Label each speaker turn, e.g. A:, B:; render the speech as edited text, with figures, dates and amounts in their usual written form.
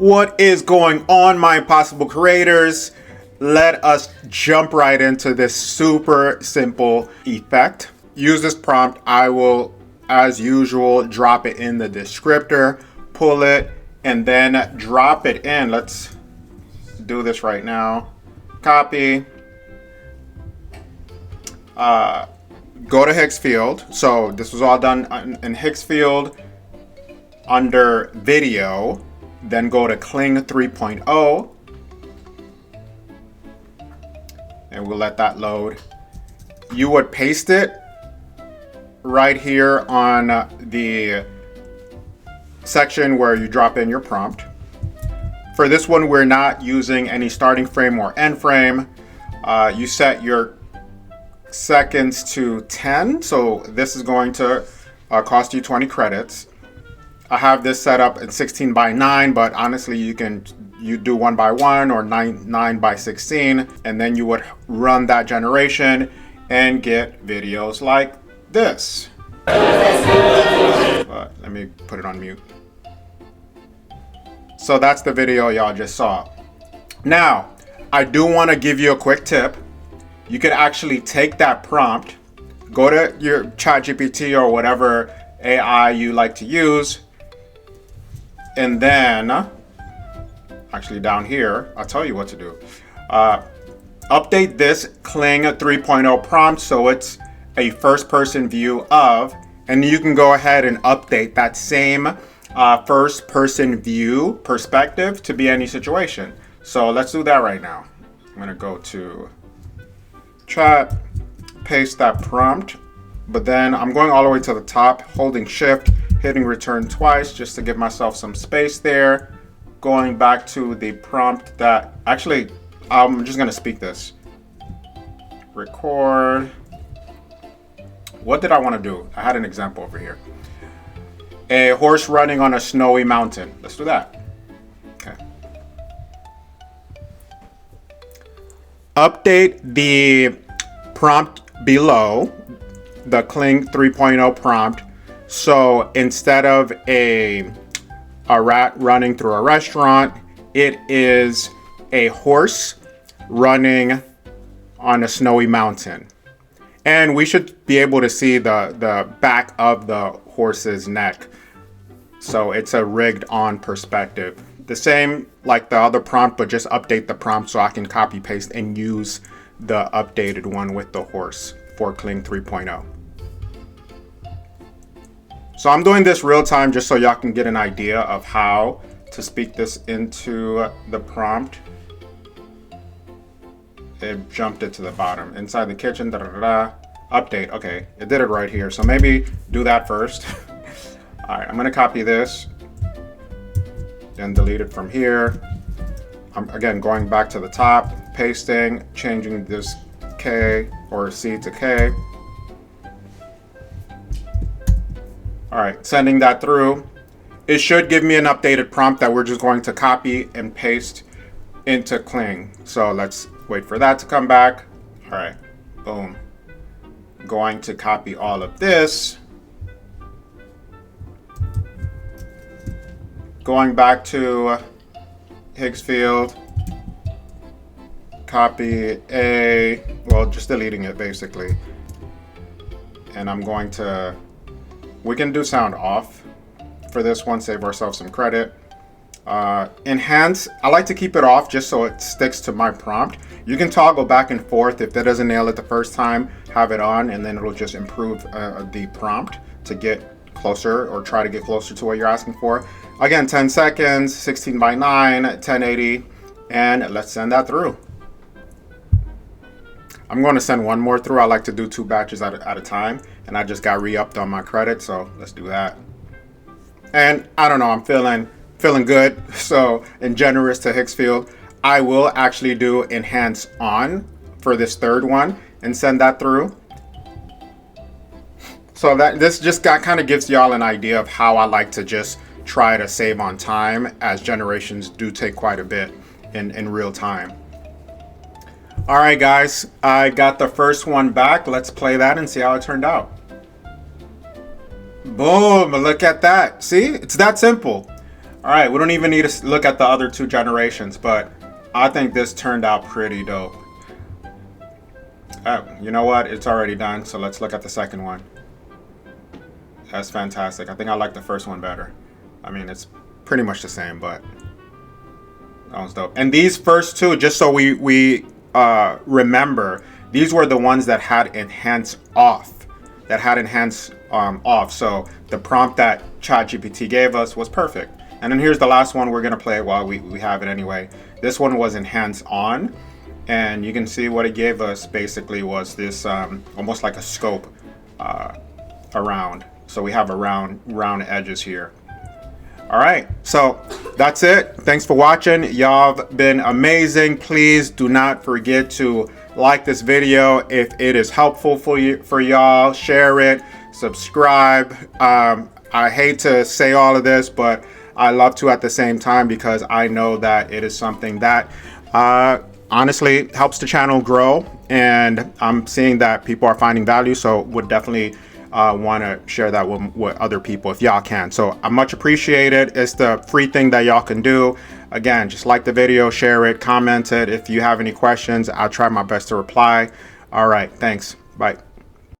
A: What is going on, my impossible creators? Let us jump right into this super simple effect. Use this prompt. I will, as usual, drop it in the descriptor, pull it, and then drop it in. Let's do this right now. Copy. Go to Higgsfield. So this was all done in Higgsfield under video. Then go to Kling 3.0. And we'll let that load. You would paste it right here on the section where you drop in your prompt. For this one, we're not using any starting frame or end frame. You set your seconds to 10. So this is going to cost you 20 credits. I have this set up at 16 by 9, but honestly you do 1 by 1 or 9 by 16, and then you would run that generation and get videos like this. But let me put it on mute. So that's the video y'all just saw. Now, I do want to give you a quick tip. You could actually take that prompt, go to your ChatGPT or whatever AI you like to use, and then, actually down here, I'll tell you what to do. Update this Kling 3.0 prompt so it's a first-person view of, and you can go ahead and update that same first-person view perspective to be any situation. So let's do that right now. I'm gonna go to chat, paste that prompt, but then I'm going all the way to the top, holding shift, hitting return twice just to give myself some space there. Going back to the prompt that, actually, I'm just gonna speak this. Record. What did I wanna do? I had an example over here. A horse running on a snowy mountain. Let's do that. Okay. Update the prompt below, the Kling 3.0 prompt. So instead of a rat running through a restaurant, it is a horse running on a snowy mountain. And we should be able to see the back of the horse's neck. So it's a rigged on perspective. The same like the other prompt, but just update the prompt so I can copy paste and use the updated one with the horse for Kling 3.0. So I'm doing this real time just so y'all can get an idea of how to speak this into the prompt. It jumped it to the bottom. Inside the kitchen, update. Okay, it did it right here. So maybe do that first. All right, I'm gonna copy this and delete it from here. I'm again going back to the top, pasting, changing this K or C to K. All right, sending that through. It should give me an updated prompt that we're just going to copy and paste into Kling. So let's wait for that to come back. All right, boom. Going to copy all of this. Going back to Higgsfield. Copy well, just deleting it basically. And I'm going to, we can do sound off for this one, save ourselves some credit. Enhance, I like to keep it off just so it sticks to my prompt. You can toggle back and forth. If that doesn't nail it the first time, have it on, and then it'll just improve the prompt to get closer or try to get closer to what you're asking for. Again, 10 seconds, 16 by 9, 1080, and let's send that through. I'm going to send one more through. I like to do 2 batches at a time, and I just got re-upped on my credit, so let's do that. And I don't know, I'm feeling good, so and generous to Higgsfield. I will actually do enhance on for this third one and send that through. So that this just kind of gives y'all an idea of how I like to just try to save on time, as generations do take quite a bit in real time. All right, guys, I got the first one back. Let's play that and see how it turned out. Boom, look at that. See, it's that simple. All right, we don't even need to look at the other 2 generations, but I think this turned out pretty dope. Oh, you know what? It's already done, so let's look at the second one. That's fantastic. I think I like the first one better. I mean, it's pretty much the same, but that was dope. And these first 2, just so we remember, these were the ones that had enhance off. So the prompt that ChatGPT gave us was perfect. And then here's the last one we're gonna play while we have it anyway. This one was enhance on, and you can see what it gave us basically was this almost like a scope around. So we have a round edges here. All right, so that's it. Thanks for watching. Y'all have been amazing. Please do not forget to like this video if it is helpful for y'all. Share it, subscribe. I hate to say all of this, but I love to at the same time, because I know that it is something that honestly helps the channel grow, and I'm seeing that people are finding value, so would definitely want to share that with other people if y'all can. So I much appreciate it. It's the free thing that y'all can do. Again, just like the video, share it, comment it. If you have any questions, I'll try my best to reply. All right, thanks. Bye.